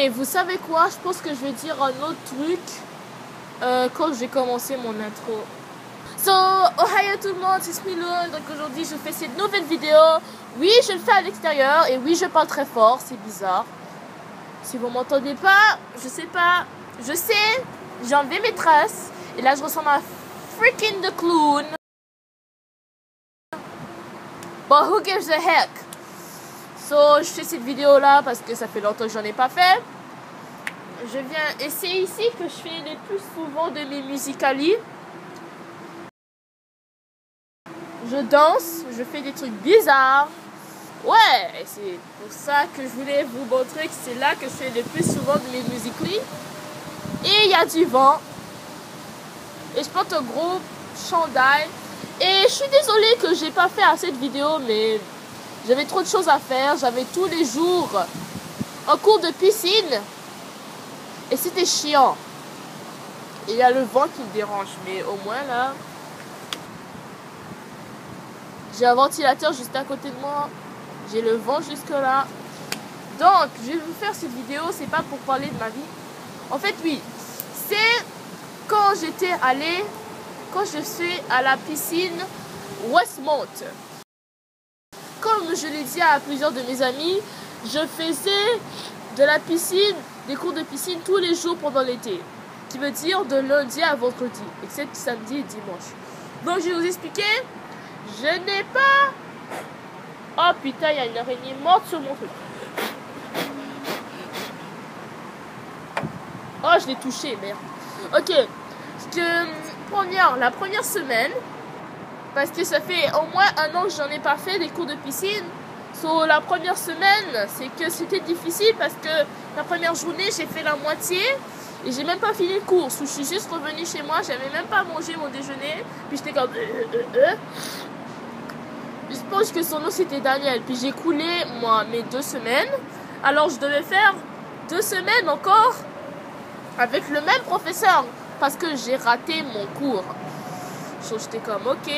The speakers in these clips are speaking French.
vous savez quoi? Je pense que je vais dire un autre truc quand j'ai commencé mon intro. So, ohio tout le monde, c'est Smilou. Donc aujourd'hui, je fais cette nouvelle vidéo. Oui, je le fais à l'extérieur et oui, je parle très fort, c'est bizarre. Si vous m'entendez pas, je sais pas. Je sais, j'ai enlevé mes tresses et là, je ressemble à freaking the clown. But who gives a heck? So, je fais cette vidéo là parce que ça fait longtemps que j'en ai pas fait. Je viens, et c'est ici que je fais les plus souvent de mes Musical.ly. Je danse, je fais des trucs bizarres. Ouais, et c'est pour ça que je voulais vous montrer que c'est là que je fais le plus souvent de mes Musical.ly. Et il y a du vent. Et je porte un gros chandail. Et je suis désolée que j'ai pas fait assez de vidéos, mais j'avais trop de choses à faire. J'avais tous les jours un cours de piscine. Et c'était chiant. Et il y a le vent qui me dérange. Mais au moins là, j'ai un ventilateur juste à côté de moi. J'ai le vent jusque là. Donc, je vais vous faire cette vidéo. C'est pas pour parler de ma vie. En fait, oui. C'est quand j'étais allée, quand je suis à la piscine Westmont. Comme je l'ai dit à plusieurs de mes amis, je faisais de la piscine, des cours de piscine tous les jours pendant l'été. Qui veut dire de lundi à vendredi, excepté samedi et dimanche. Donc, je vais vous expliquer. Je n'ai pas... Oh putain, il y a une araignée morte sur mon truc. Oh, je l'ai touché, merde. Ok. La première semaine, parce que ça fait au moins 1 an que j'en ai pas fait des cours de piscine. So, la première semaine, c'est que c'était difficile parce que la première journée, j'ai fait la moitié et j'ai même pas fini le cours. So, je suis juste revenue chez moi, j'avais même pas mangé mon déjeuner. Puis j'étais comme... Je pense que son nom c'était Daniel. Puis j'ai coulé, moi, mes 2 semaines. Alors je devais faire 2 semaines encore avec le même professeur. Parce que j'ai raté mon cours. So, j'étais comme, ok.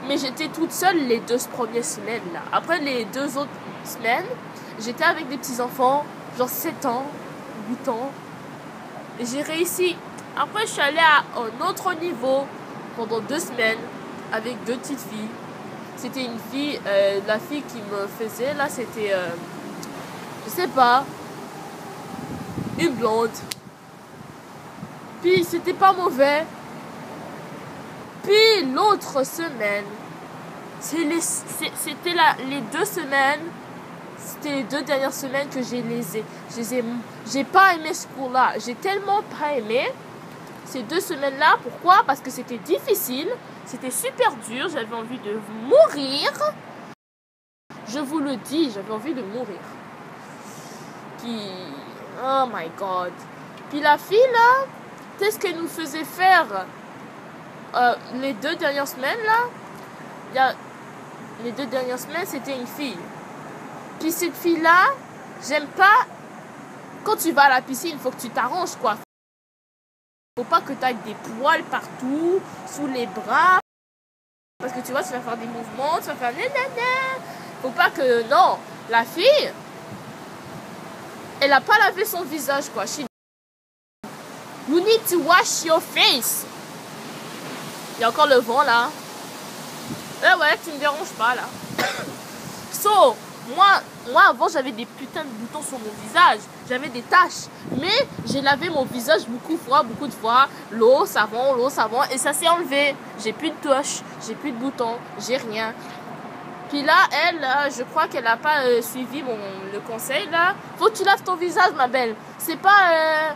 Mais j'étais toute seule les 2 premières semaines là. Après les 2 autres semaines, j'étais avec des petits enfants, genre 7 ans, 8 ans. Et j'ai réussi. Après je suis allée à un autre niveau pendant 2 semaines avec 2 petites filles. C'était une fille, la fille qui me faisait, là, c'était, je sais pas, une blonde. Puis, c'était pas mauvais. Puis, l'autre semaine, c'était les 2 semaines, c'était les 2 dernières semaines que j'ai pas aimé ce cours-là. J'ai tellement pas aimé ces 2 semaines-là. Pourquoi? Parce que c'était difficile. C'était super dur, j'avais envie de mourir. Je vous le dis, j'avais envie de mourir. Puis, oh my god. Puis la fille là, qu'est-ce qu'elle nous faisait faire les 2 dernières semaines là? Les 2 dernières semaines, c'était une fille. Puis cette fille-là, j'aime pas. Quand tu vas à la piscine, il faut que tu t'arranges quoi. Faut pas que tu aies des poils partout, sous les bras. Parce que tu vois, tu vas faire des mouvements, tu vas faire nanana. Faut pas que... Non, la fille, elle a pas lavé son visage, quoi. You need to wash your face. Il y a encore le vent, là. Ouais, tu me déranges pas, là. So, moi avant, j'avais des putains de boutons sur mon visage. J'avais des taches. Mais j'ai lavé mon visage beaucoup de fois. L'eau, savon, et ça s'est enlevé. J'ai plus de taches, j'ai plus de boutons, j'ai rien. Puis là, elle, je crois qu'elle n'a pas suivi le conseil, là. Faut que tu laves ton visage, ma belle. C'est pas...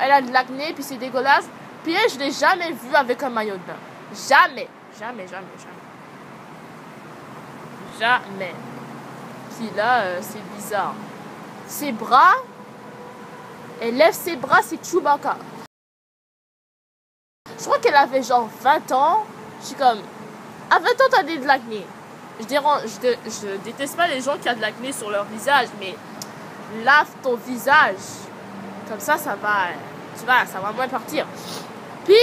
Elle a de l'acné, puis c'est dégueulasse. Puis elle, je l'ai jamais vue avec un maillot de bain. Jamais. Puis là, c'est bizarre. Ses bras, elle lève ses bras, c'est Chewbacca. Je crois qu'elle avait genre 20 ans. Je suis comme, à 20 ans, t'as de l'acné. Je déteste pas les gens qui ont de l'acné sur leur visage, mais lave ton visage. Comme ça va, tu vois, ça va moins partir. Puis,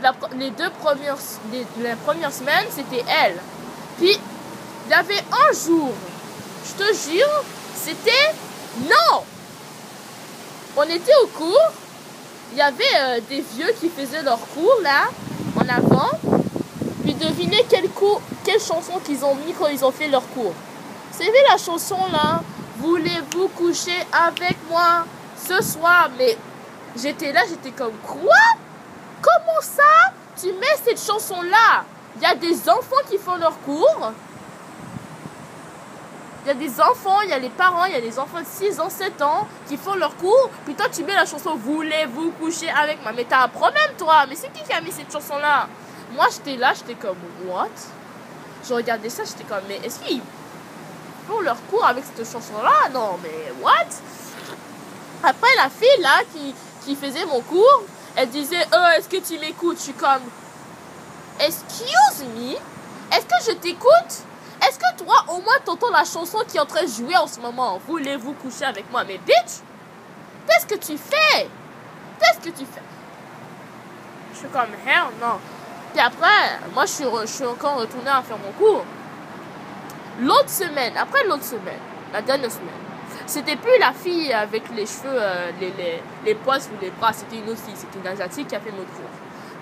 la première semaine, c'était elle. Puis, il y avait un jour, je te jure, c'était Non! On était au cours. Il y avait des vieux qui faisaient leur cours là, en avant. Puis devinez quelle chanson qu'ils ont mis quand ils ont fait leur cours. Vous savez la chanson là? Voulez-vous coucher avec moi ce soir? Mais j'étais là, j'étais comme quoi? Comment ça? Tu mets cette chanson là? Il y a des enfants qui font leur cours. Il y a des enfants, il y a les parents, il y a des enfants de 6 ans, 7 ans qui font leur cours. Puis toi, tu mets la chanson Voulez-vous coucher avec moi? Mais t'as un problème, toi. Mais c'est qui a mis cette chanson-là? Moi, j'étais là, j'étais comme What? Je regardais ça, j'étais comme Mais est-ce qu'ils font leur cours avec cette chanson-là? Non, mais what? Après, la fille, là, qui faisait mon cours, elle disait est-ce que tu m'écoutes? Je suis comme Excuse me? Est-ce que je t'écoute? Est-ce que toi, au moins, t'entends la chanson qui est en train de jouer en ce moment? Voulez-vous coucher avec moi? Mais bitch, qu'est-ce que tu fais? Qu'est-ce que tu fais? Je suis comme, hell non. Puis après, moi, je suis encore retournée à faire mon cours. L'autre semaine, la dernière semaine, c'était plus la fille avec les cheveux, les poils sous les bras. C'était une autre fille, c'était une asiatique qui a fait notre cours.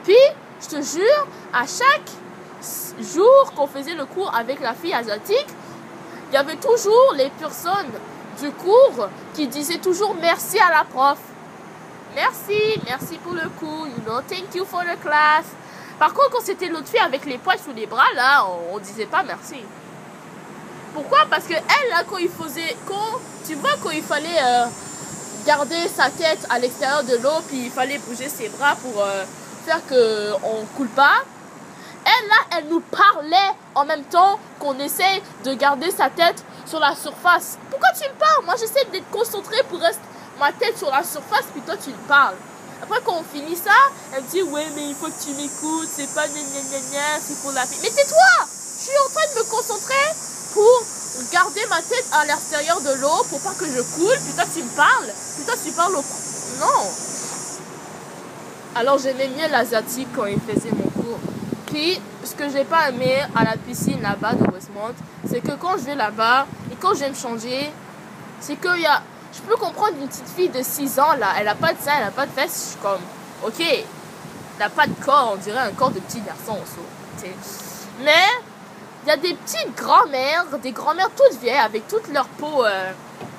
Puis, je te jure, à chaque jour qu'on faisait le cours avec la fille asiatique, il y avait toujours les personnes du cours qui disaient toujours merci à la prof. Merci pour le cours, thank you for the class. Par contre, quand c'était l'autre fille avec les poils sous les bras, là, on disait pas merci. Pourquoi? Parce que elle, là, quand il fallait garder sa tête à l'extérieur de l'eau, puis il fallait bouger ses bras pour faire qu'on coule pas. Elle, là, elle nous parlait en même temps qu'on essaie de garder sa tête sur la surface. Pourquoi tu me parles? Moi, j'essaie d'être concentrée pour rester ma tête sur la surface, puis toi, tu me parles. Après, quand on finit ça, elle me dit, ouais, mais il faut que tu m'écoutes, c'est pas gna, c'est pour la fille. Mais tais-toi! Je suis en train de me concentrer pour garder ma tête à l'extérieur de l'eau, pour pas que je coule, puis toi, tu me parles. Puis toi, tu parles au... Non! Alors, j'aimais mieux l'asiatique quand il faisait mon cours. Puis, ce que j'ai pas aimé à la piscine là-bas de Westmont, c'est que quand je vais là-bas et quand je vais me changer, c'est que je peux comprendre une petite fille de 6 ans là, elle a pas de sein, elle a pas de fesses, je suis comme, ok, elle n'a pas de corps, on dirait un corps de petit garçon, mais il y a des petites grand-mères, des grand-mères toutes vieilles avec toute leur peau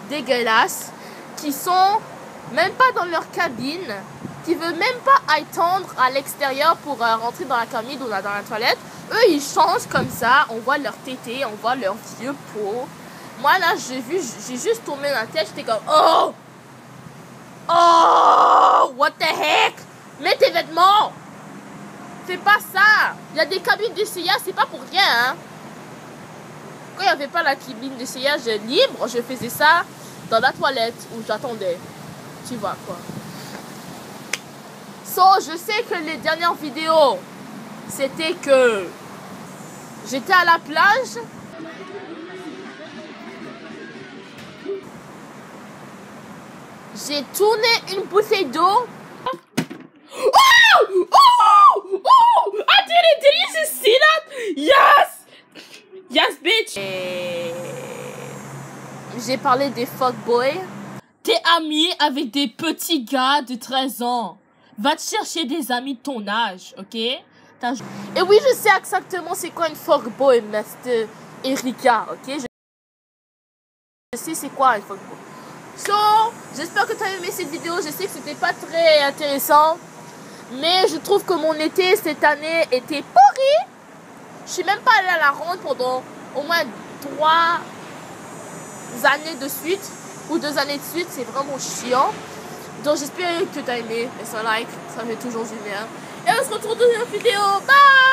dégueulasse, qui sont même pas dans leur cabine, qui ne veulent même pas attendre à l'extérieur pour rentrer dans la cabine ou dans la toilette. Eux, ils changent comme ça, on voit leur tété, on voit leur vieux peau. Moi, là, j'ai juste tourné la tête, j'étais comme, oh, what the heck? Mets tes vêtements. Fais pas ça. Il y a des cabines d'essayage, c'est pas pour rien, hein. Quand il n'y avait pas la cabine d'essayage libre, je faisais ça dans la toilette où j'attendais. Tu vois, quoi. Je sais que les dernières vidéos, c'était que j'étais à la plage. J'ai tourné une bouteille d'eau. Did you just see that? Yes, bitch. Et j'ai parlé des fuckboys. T'es ami avec des petits gars de 13 ans. Va te chercher des amis de ton âge, ok? Et oui, je sais exactement c'est quoi une fuckboy, Mr. Erika, ok? Je sais c'est quoi une fuckboy. J'espère que tu as aimé cette vidéo. Je sais que c'était pas très intéressant, mais je trouve que mon été cette année était pourri. Je suis même pas allée à la ronde pendant au moins 3 années de suite, ou 2 années de suite. C'est vraiment chiant. Donc j'espère que tu as aimé. Laisse un like, ça fait toujours du bien. Et on se retrouve dans une autre vidéo. Bye!